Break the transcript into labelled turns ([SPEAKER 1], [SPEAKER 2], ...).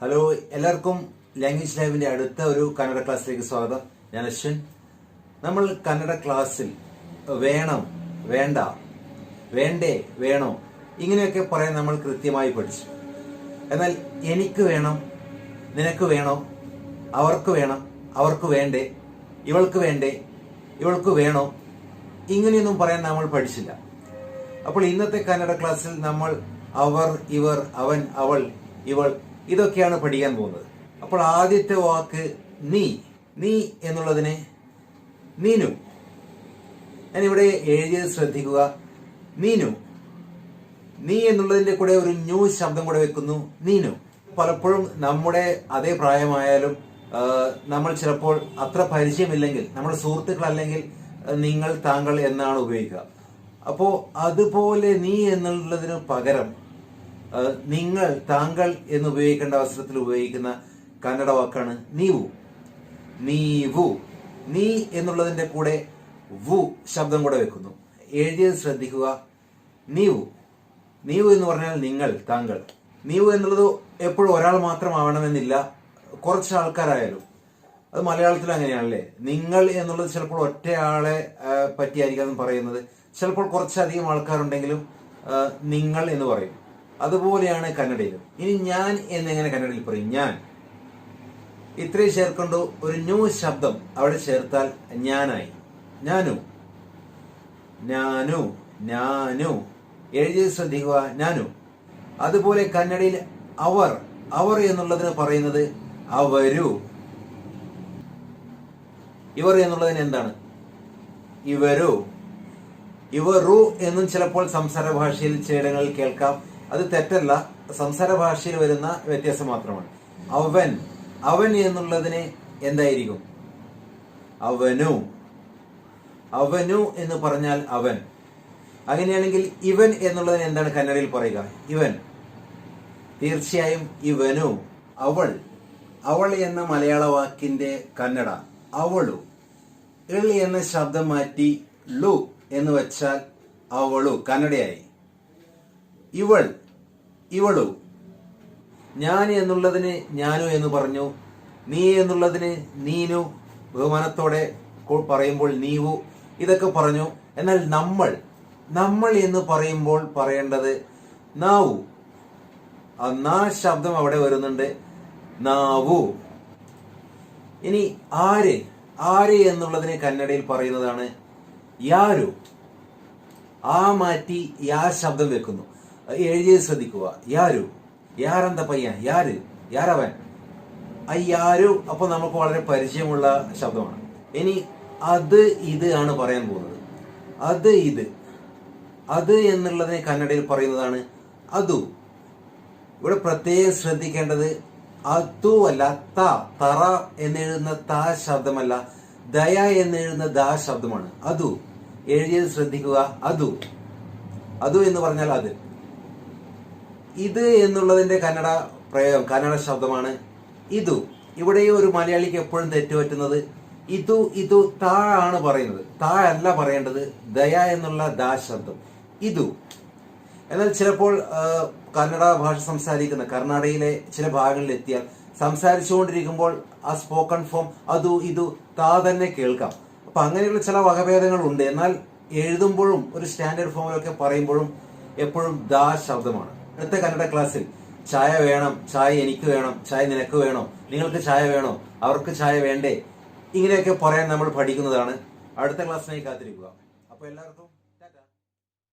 [SPEAKER 1] Hello, എല്ലാവർക്കും language ലാബിന്റെ അടുത്ത ഒരു കന്നഡ ക്ലാസ്സിലേക്ക് സ്വാഗതം. ഞാൻ അശ്വിൻ. നമ്മൾ കന്നഡ ക്ലാസ്സിൽ വേണം, വേണ്ട, വേണ്ടേ, വേണോ ഇങ്ങനെയൊക്കെ പറയാൻ നമ്മൾ കൃത്യമായി പഠിച്ചു. എന്നാൽ എനിക്ക് വേണം, നിനക്ക് വേണോ, അവർക്ക് വേണം, അവർക്ക് വേണ്ടേ, ഇവൾക്ക് വേണ്ടേ, ഇവൾക്ക് വേണോ ഇങ്ങനെയൊന്നും പറയാൻ നമ്മൾ പഠിച്ചില്ല. അപ്പോൾ ഇന്നത്തെ കന്നഡ ക്ലാസ്സിൽ നമ്മൾ അവർ, ഇവർ, അവൻ, അവൾ, ഇവൾ ഇതൊക്കെയാണ് പഠിക്കാൻ പോകുന്നത്. അപ്പോൾ ആദ്യത്തെ വാക്ക് നീ. നീ എന്നുള്ളതിനെ നീനു. ഞാനിവിടെ എഴുതിയത് ശ്രദ്ധിക്കുക. നീനു. നീ എന്നുള്ളതിന്റെ കൂടെ ഒരു ന്യൂ ശബ്ദം കൂടെ വെക്കുന്നു, നീനു. പലപ്പോഴും നമ്മുടെ അതേ പ്രായമായാലും നമ്മൾ ചിലപ്പോൾ അത്ര പരിചയമില്ലെങ്കിൽ, നമ്മുടെ സുഹൃത്തുക്കളല്ലെങ്കിൽ നിങ്ങൾ, താങ്കൾ എന്നാണ് ഉപയോഗിക്കുക. അപ്പോ അതുപോലെ നീ എന്നുള്ളതിന് പകരം നിങ്ങൾ, താങ്കൾ എന്ന് ഉപയോഗിക്കേണ്ട അവസരത്തിൽ ഉപയോഗിക്കുന്ന കന്നഡ വാക്കാണ് നീവു. നീവു. നീ എന്നുള്ളതിന്റെ കൂടെ വു ശബ്ദം കൂടെ വെക്കുന്നു. എഴുതിയത് ശ്രദ്ധിക്കുക. നീവു. നീവു എന്ന് പറഞ്ഞാൽ നിങ്ങൾ, താങ്കൾ. നീവു എന്നുള്ളത് എപ്പോഴും ഒരാൾ മാത്രമാവണമെന്നില്ല, കുറച്ച് ആൾക്കാരായാലും. അത് മലയാളത്തിൽ അങ്ങനെയാണല്ലേ. നിങ്ങൾ എന്നുള്ളത് ചിലപ്പോൾ ഒറ്റയാളെ പറ്റിയായിരിക്കും പറയുന്നത്. ചിലപ്പോൾ കുറച്ചധികം ആൾക്കാരുണ്ടെങ്കിലും നിങ്ങൾ എന്ന് പറയും. അതുപോലെയാണ് കന്നഡയിലും. ഇനി ഞാൻ എന്നെങ്ങനെ കന്നഡയിൽ പറയും? ഞാൻ. ഇത്രയും ചേർക്കൊണ്ട് ഒരു ന്യൂ ശബ്ദം അവിടെ ചേർത്താൽ ഞാനായി. ഞാനു. ഞാനു. ഞാനു. എഴുതിയത് ശ്രദ്ധിക്കുക. ഞാനു. അതുപോലെ കന്നഡയിൽ അവർ. അവർ എന്നുള്ളതിന് പറയുന്നത് അവരു. ഇവർ എന്നുള്ളതിന് എന്താണ്? ഇവരു. ഇവറു എന്നും ചിലപ്പോൾ സംസാര ഭാഷയിൽ ചിലയിടങ്ങളിൽ കേൾക്കാം. അത് തെറ്റല്ല, സംസാര ഭാഷയിൽ വരുന്ന വ്യത്യാസം മാത്രമാണ്. അവൻ. അവൻ എന്നുള്ളതിന് എന്തായിരിക്കും? അവനു. അവനു എന്ന് പറഞ്ഞാൽ അവൻ. അങ്ങനെയാണെങ്കിൽ ഇവൻ എന്നുള്ളതിന് എന്താണ് കന്നഡയിൽ പറയുക? ഇവൻ. തീർച്ചയായും ഇവനു. അവൾ. അവൾ എന്ന മലയാള വാക്കിന്റെ കന്നഡ അവളു. ഇൾ എന്ന ശബ്ദം മാറ്റി ലു എന്ന് വെച്ചാൽ അവളു കന്നഡയായി. ഇവൾ. ഇവളു. ഞാൻ എന്നുള്ളതിന് ഞാനു എന്ന് പറഞ്ഞു. നീ എന്നുള്ളതിന് നീനു, ബഹുമാനത്തോടെ പറയുമ്പോൾ നീവു, ഇതൊക്കെ പറഞ്ഞു. എന്നാൽ നമ്മൾ. നമ്മൾ എന്ന് പറയുമ്പോൾ പറയേണ്ടത് നാവു. ആ നാ ശബ്ദം അവിടെ വരുന്നുണ്ട്. നാവു. ഇനി ആര്. ആര് എന്നുള്ളതിനെ കന്നഡയിൽ പറയുന്നതാണ് യാരു. ആ മാറ്റി യാ ശബ്ദം വെക്കുന്നു. എഴുതിയത് ശ്രദ്ധിക്കുക. യാരു. യാരെന്താ പയ്യൻ? യാര്. യാരവൻ. യാരു. അപ്പൊ നമുക്ക് വളരെ പരിചയമുള്ള ശബ്ദമാണ്. ഇനി അത്, ഇത് ആണ് പറയാൻ പോകുന്നത്. അത്, ഇത്. അത് എന്നുള്ളതിനെ കന്നഡയിൽ പറയുന്നതാണ് അതു. ഇവിടെ പ്രത്യേകം ശ്രദ്ധിക്കേണ്ടത് അതു അല്ല, ത. തറ എന്നെഴുതുന്ന ത ശബ്ദമല്ല, ദയ എന്നെഴുതുന്ന ദ ശബ്ദമാണ്. അതു. എഴുതിയത് ശ്രദ്ധിക്കുക. അതു. അതു എന്ന് പറഞ്ഞാൽ അത്. ഇത് എന്നുള്ളതിന്റെ കന്നഡ പ്രയോഗം, കന്നഡ ശബ്ദമാണ് ഇതു. ഇവിടെ ഒരു മലയാളിക്ക് എപ്പോഴും തെറ്റുപറ്റുന്നത് ഇതു, ഇതു, താ ആണ് പറയുന്നത്. താ അല്ല പറയേണ്ടത്, ദയ എന്നുള്ള ദാ ശബ്ദം. ഇതു. എന്നാൽ ചിലപ്പോൾ കന്നഡ ഭാഷ സംസാരിക്കുന്ന കർണാടകയിലെ ചില ഭാഗങ്ങളിൽ എത്തിയാൽ സംസാരിച്ചുകൊണ്ടിരിക്കുമ്പോൾ ആ സ്പോക്കൺ ഫോം അതു, ഇതു, താ തന്നെ കേൾക്കാം. അപ്പൊ അങ്ങനെയുള്ള ചില വകഭേദങ്ങൾ ഉണ്ട്. എന്നാൽ എഴുതുമ്പോഴും ഒരു സ്റ്റാൻഡേർഡ് ഫോമിലൊക്കെ പറയുമ്പോഴും എപ്പോഴും ദാ ശബ്ദമാണ്. അടുത്ത കന്നഡ ക്ലാസ്സിൽ ചായ വേണം, ചായ എനിക്ക് വേണം, ചായ നിനക്ക് വേണോ, നിങ്ങൾക്ക് ചായ വേണോ, അവർക്ക് ചായ വേണ്ടേ, ഇങ്ങനെയൊക്കെ പറയാൻ നമ്മൾ പഠിക്കുന്നതാണ്. അടുത്ത ക്ലാസ്സിനായി കാത്തിരിക്കുക. അപ്പൊ എല്ലാവർക്കും